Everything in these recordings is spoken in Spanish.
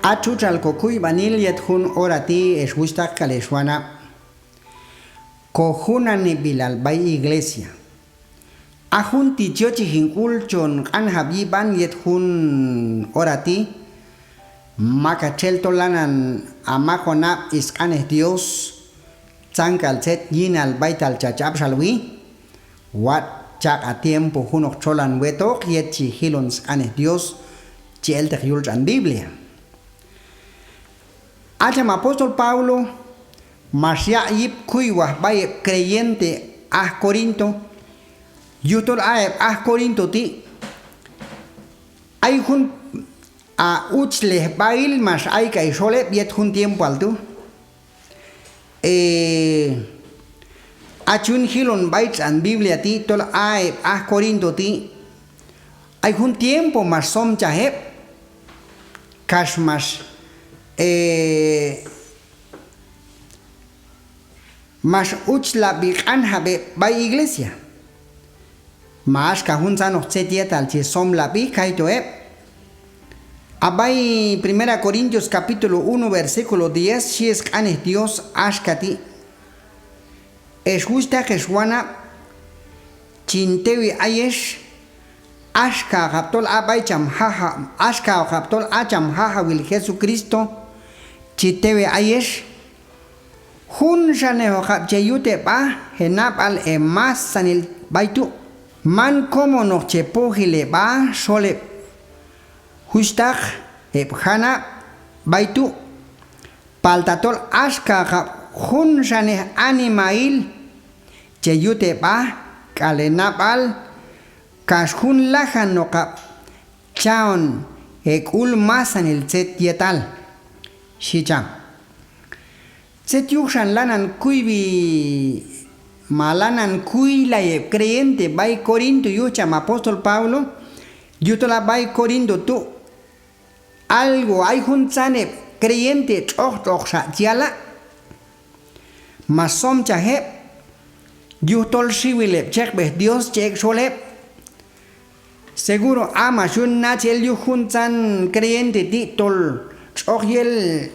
Achuchal kokuy vaniliet hun orati eswistak kaleshwana. Kohuna ni bilal bay iglesia. Ahun titiochi hinkulchon anhabi ban yet hun orati. Makachel tolanan amakona iskanes Dios. Tzankal set yinal baital chachap shalwi. Wat chak a tiempo hunok cholan wetok yet chi hilon skanes Dios. Chi el techyulchan Biblia. Acham apóstol Pablo, Marcia yip kuiwa baye creyente a Corinto, yutol a Corinto ti, hay hun a uchle bail mas hay que sole yet hun tiempo alto, achun hilon baits and Biblia ti tol a Corinto ti, hay hun tiempo mas som chahep, cash mas mas uchla biqan habe bay iglesia mas kahun sano setieta al som la bi kaito abay 1 Corintios capítulo 1 versículo 10 si es canes Dios ashkati es justa que suana chintewi ayesh ashka kaptol abay cham haha ashka kaptol acham haha wil Jesucristo chitewe ayesh hun shaneo kapcheyute ba henap al emas sanil baitu man como no chepogile ba sole hustag ebhana baitu paltatol ashka hun shane animail cheyute ba kalenapal kashun lahan no kap chaon ekul masanil set yetal Shicham. Setiushan lanan kuibi malanan kuilaye creyente bay Corinto yucham apóstol Pablo yutola bay Corinto tu algo hay junzane creyente chocha tiala masom chahe yutol shiwile chekbe Dios chek sole seguro ama shun nachel yu junzan creyente ti tol Chogiel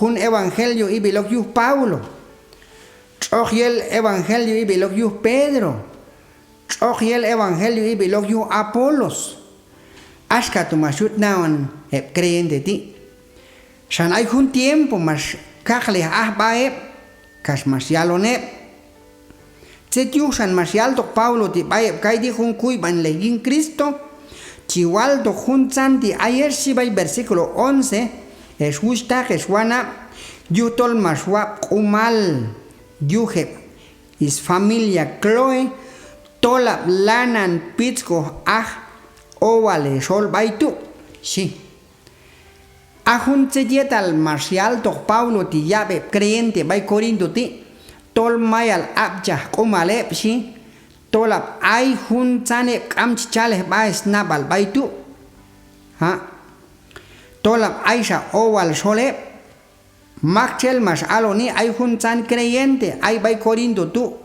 un evangelio y bilogius Paulo. Chogiel evangelio y bilogius Pedro. Chogiel evangelio y bilogius Apolos. Ashkatu mashut naon creyente ti. Shan hay un tiempo mas kakle ahbae kas masialone. Setiushan masialto Paulo ti bae kaidi hun kuy ban legin Cristo. Chiwaldo junzanti ayer si va versículo 11 es justa que suana yutol maswap umal yuhe is familia Chloe tola lanan pitzko ovale sol baitu sí ajun al marcial to Paulo ti llave creyente by Corinto ti tol mayal abja kumale sí tolap ay hun chane kamchale ba snabal baitu ha tolap aisha oval sole machel mas aloni ay hun chan creyente ay bay Corinto tu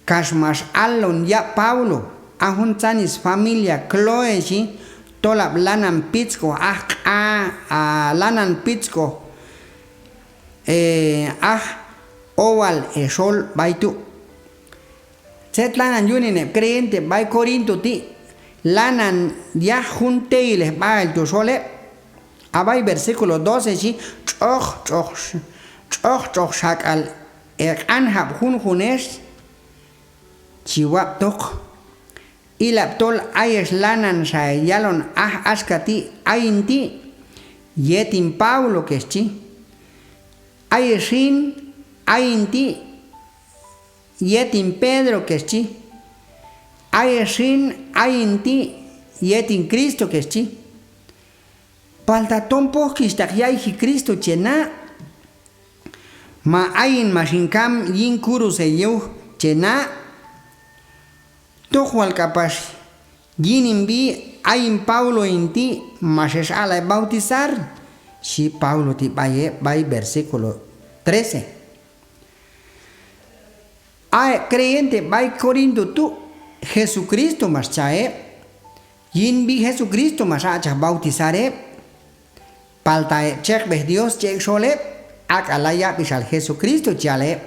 kasmas alon ya Paulo a hun chanis familia Chloe si tolap lanan pitzko lanan pitzko oval sol baitu Set lanan yunine creyente bay Corinto ti lanan ya junteiles ba el tu sole abay versículo 12 si choch shakal anhab junes chiwap tok ilaptol ayes lanan yalon askati ainti yetin Paulo que chi ayesin ainti Yetin Pedro que chi, ayesin ayinti yetin Cristo que chi. Paltaton pokistak yaihi Cristo chena, ma ayin mashinkam yin kuru se yu chena, tohual kapash yin inbi ayin Paulo inti mashes ala bautizar, si Paulo ti bay versículo 13. Creyente by Corinto tu Jesucristo mas chae yin bi Jesucristo mas acha bautizare palta chek be Dios chek shole ak alaya bishal Jesucristo chale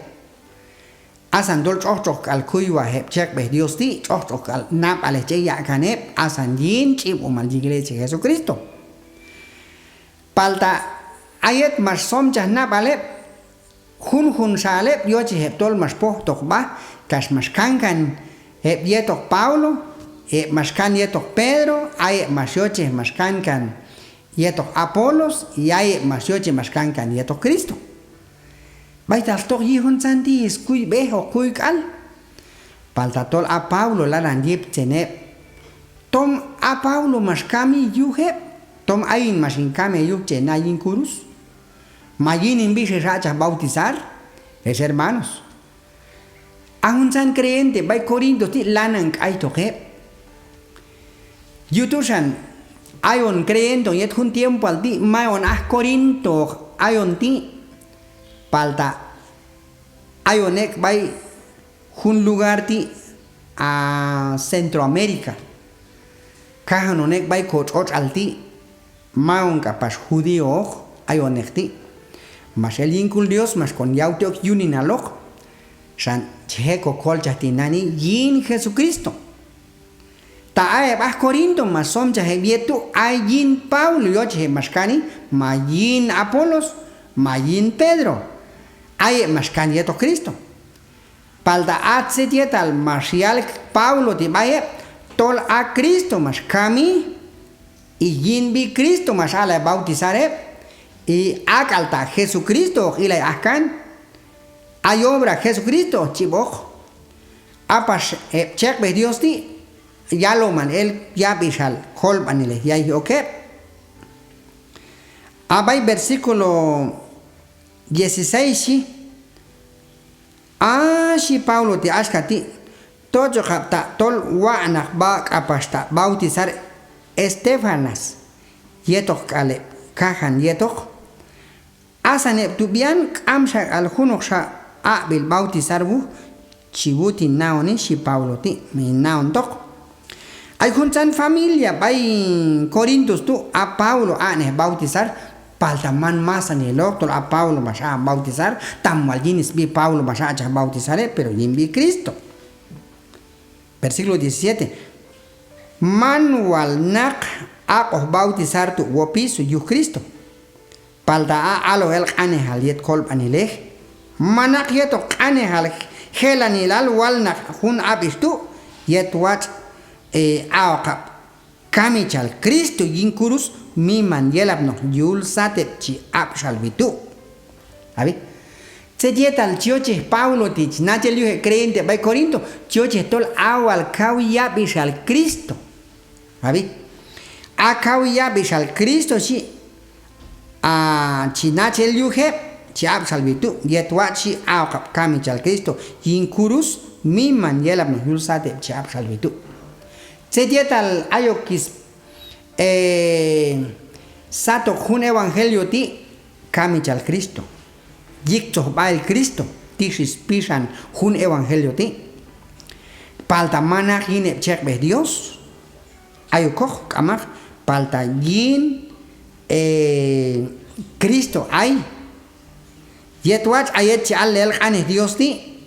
asan dol chok al kuywa he chek be Dios ti chok al nap ale che ya kane asan yin chip umal iglesia Jesucristo palta ayet mas som chah nap ale hun sale yo che he tol mas po tok ba kas mas kankan he yetok Paulo mas kan yetok Pedro ay mas yo che mas kankan yetok Apolos y ay mas yo che mas kankan yetok Cristo Baital tok yihon santi is kuy beho kuy kal. Paltatol a Paulo la ranjip chene. Tom a Paulo mas kami yuhe. Tom ayin mas inkame yuh chena yin kurus. Mayin inbise racha bautizar. Es hermanos. Ahun san creyente bay Corinto ti lanang ay toke. Yutusan ayon creyente yet hun tiempo al ti mayon Corinto ayon ti. Palta ayonek bay un lugar ti a Centroamérica kahanonek bay coach alti maun capas judío ayonek ti mas el incul Dios mas con yauteok yuninalok san checo colcha tinani yin Jesucristo ta ay bas Corinto mas som chahe vietu ay yin Paulo yoche maskani ma yin Apolos ma yin Pedro ay mas candidato Cristo. Palda atse al marcial Paulo ti baye tol a Cristo mas kami y yin bi Cristo mas ala bautizare y akalta Jesucristo y la akan ay obra Jesucristo chiboj apas check be Dios ti ya lo man el ya bishal kolbanile ya okay abay versículo 16 si Paulo ti askati tojo kapta tol wa anak ba kapasta bautizar Estefanas yetok kale kahan yetok asane tubian amsa al hunoksha abil bautizar bu chibuti naoni si Paulo ti mi naon tok ay hunsan familia bay Corintos tu a Paulo ane bautizar paltaman masa ni doctor a Paulo mas a bautizar tamal jinis bi Paulo mas a bautizar pero yin bi Cristo versículo 17 manual nak a bautizar tu wopisu yu Cristo palta a alo el ane haliet kolb anileh manak yeto ane hal helanilal wal nak hun abistu yet wat awqab kamichal Cristo yin kurus mi man yelabno yul satep chi apshalvitu abi se dietal chioche Paulo tich nachel yuhe creyente bay Corinto chioche tol awal kawiya bishal Cristo abi a kawiya bishal Cristo chi a chi nachel yuhe chi apshalvitu yetwa chi awqab kamichal Cristo yin kurus mi man yelabno yul satep chi apshalvitu se dietal ayokis sato un evangelio ti kamichal Cristo yikto ba el Cristo tishis pisan un evangelio ti palta mana hine chek be Dios ayokoj kamar palta yin Cristo ay yetwach ayet chal el ane Dios ti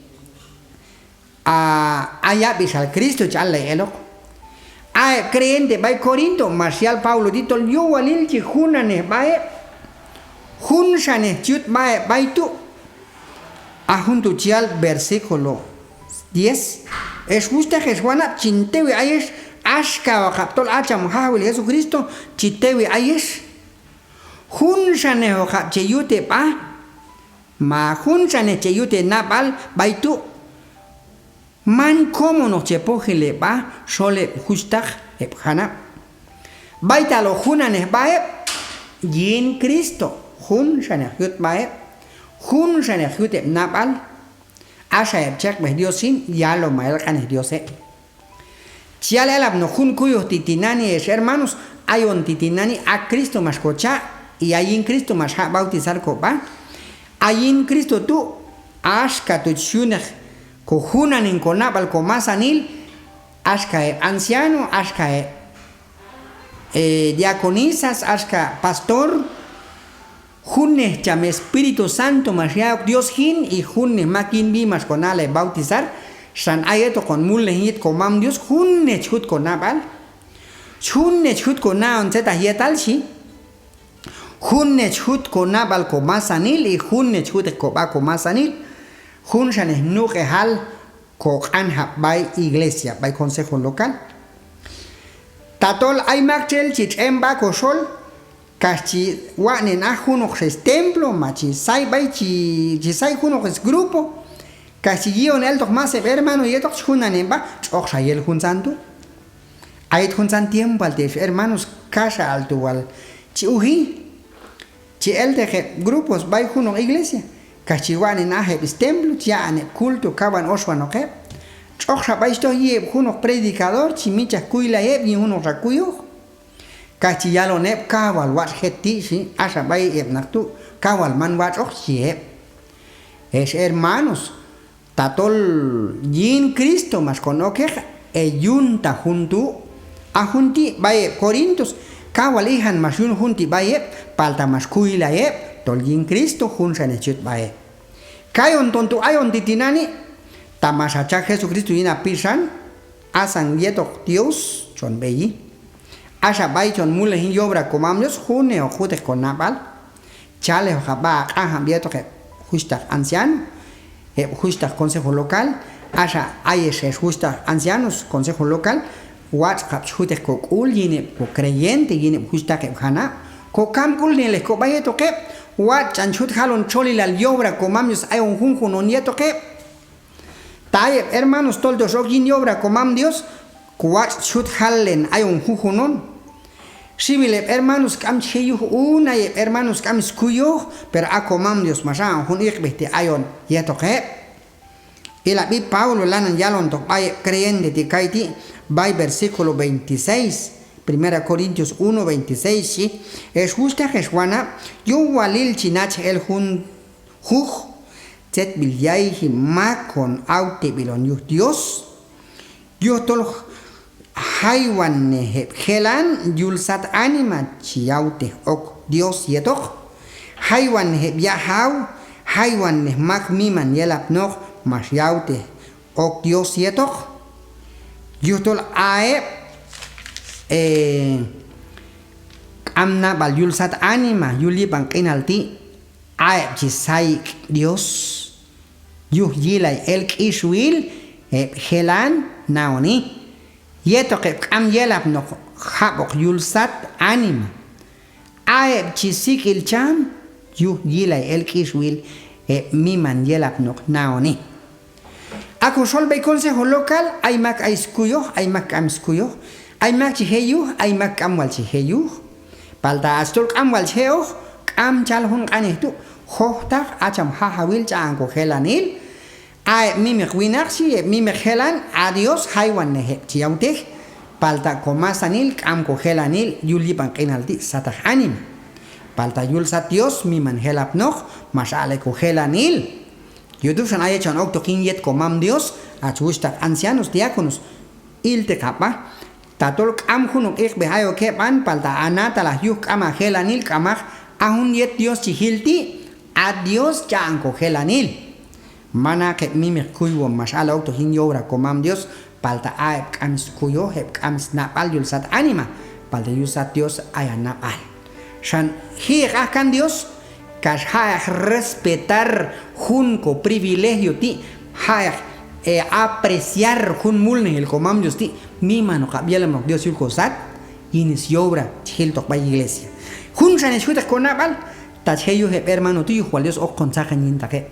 aya bisal Cristo chal elok ay creyente bay Corinto marcial Paulo dito yo walil chi hunane bay hunshane chut bay tu junto chial versículo 10 es justa Jesuana chintewi ayes ashka wa kaptol acham hawil Jesucristo chitewi ayes hunshane ho kap cheyute pa ma hunshane cheyute napal bay tu man como no che pogele ba sole justag hana baita lo hunane bae yin Cristo hun shane hut bae hun shane hut napal asha chek be Diosin ya lo mael kan Dios chiale alab no hun kuyo titinani es hermanos hay un titinani a Cristo mas cocha y hay en Cristo mas bautizar copa hay en Cristo tú ashka tu chunach cojunan en conapal con más anil ashka anciano ashka diaconisas ashka pastor junne cham Espíritu Santo mas ya Dios hin y junne makin bi mas konale bautizar san ayeto con mulle hit komam Dios junne chut konabal junne chut konaon zeta yetal shi junne chut konabal komasanil y junne chut koba komasanil jun shanes nuke hal ko anha by iglesia by consejo local tatol ay makchel chit emba ko sol kachi wane na juno es templo machi sai bay chi sai juno es grupo kachi guion el más hermano y etok junan emba ok el jun santo hay jun san tiempo al de hermanos casa alto al chi uhi chi el de grupos bay juno iglesia kachi wane na es templo ya ane culto kaban oswano ke ok bay sto ye juno predicador chi micha kuila ye y uno rakuyo kachi yalo nep kawal wat heti si asa bay naktu kawal man wat ok siep es hermanos tatol yin Cristo mas konoke e yunta juntu a junti bay Corintios kawal ihan mas yun junti bay palta mas kuila ye tol yin Cristo jun sanechut bay kayon tontu ayon titinani tamasacha Jesucristo ina pisan asan yetok Dios chon beyi asa bay chon mule hin yobra komamlos june o jute con nabal chale o jaba ajam bieto que justa anciano justa consejo local asa ayes justa ancianos consejo local wat jute ko ul yine ko creyente yine justa que jana ko kam ul ni le ko bayeto que wat chanchut halon choli la yobra komamlos ay un junjo no nieto que tay hermanos toldos ogin yobra komam Dios kuat chut hallen ay un junjo non Sibile hermanos kam cheyu una hermanos kam skuyo pero akomam Dios masha hun ikbete ayon yetoke ila bi Paulo lanan yalon to bay creyente de kaiti bay versículo 26 1 Corintios 1:26 sí es justa Jesuana yo walil chinach el hun juj tet bilyai makon aute bilon Dios yo tol Haywan neheb helan yulsat anima chiaute ok Dios yetok Haywan neheb yahaw Haywan neh mak miman yelap nok mas yaute ok Dios yetok yutol ae amna bal yulsat anima yuli bankinalti ae chisai Dios yuh yilay el kiswil helan naoni yeto que am yelap no habok yulsat anima aeb chisik il cham yu yila el kiswil miman yelap no naoni ako sol bay consejo local ay mak ay skuyo ay mak am skuyo ay mak chiheyu ay mak am wal chiheyu palda astol am wal cheo am chal hun kanehtu hohtak acham hahawil chango helanil ay mimek winaxi mimek helan adios haywan nehe chiaute palta komasanil am ko helanil yuli bankinalti satah anim palta yul sat Dios miman helap noch masale ko helanil yudu san ay chon ok tokin yet komam Dios achusta ancianos diáconos ilte kapa tatol am hunok ik behayo ke pan palta anata la yuk ama helanil kamah ahun yet Dios chihilti adios chanko helanil mana que mimi kuyo masala auto hin yobra komam Dios palta aep kams kuyo hep kams napal yulsat anima palta yulsat Dios ayanapal shan hi akan Dios kas ha respetar junco privilegio ti ha apreciar jun mulne el komam Dios ti mi mano kabielamo Dios yulko sat inis yobra hiltok ba iglesia jun shan eshuta konapal tacheyo hep hermano tuyo cual Dios ok konsajan yintake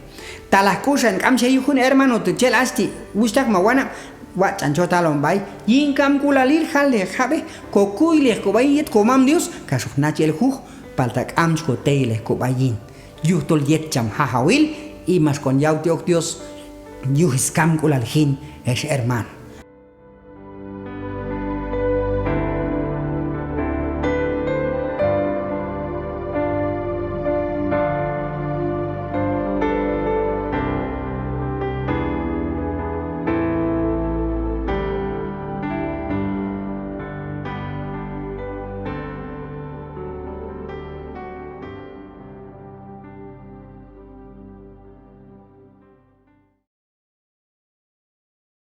talas cosas kam cheyu jun hermano tu chel asti ustak mawana wa chancho talon bay yin kam kulalil halle jabe ko kuile ko bayet ko mam Dios kasuf nachel juj paltak am ko teile ko bayin yuhtol yet cham hahawil y mas con yaute ok Dios yuhis kam kulal hin es hermano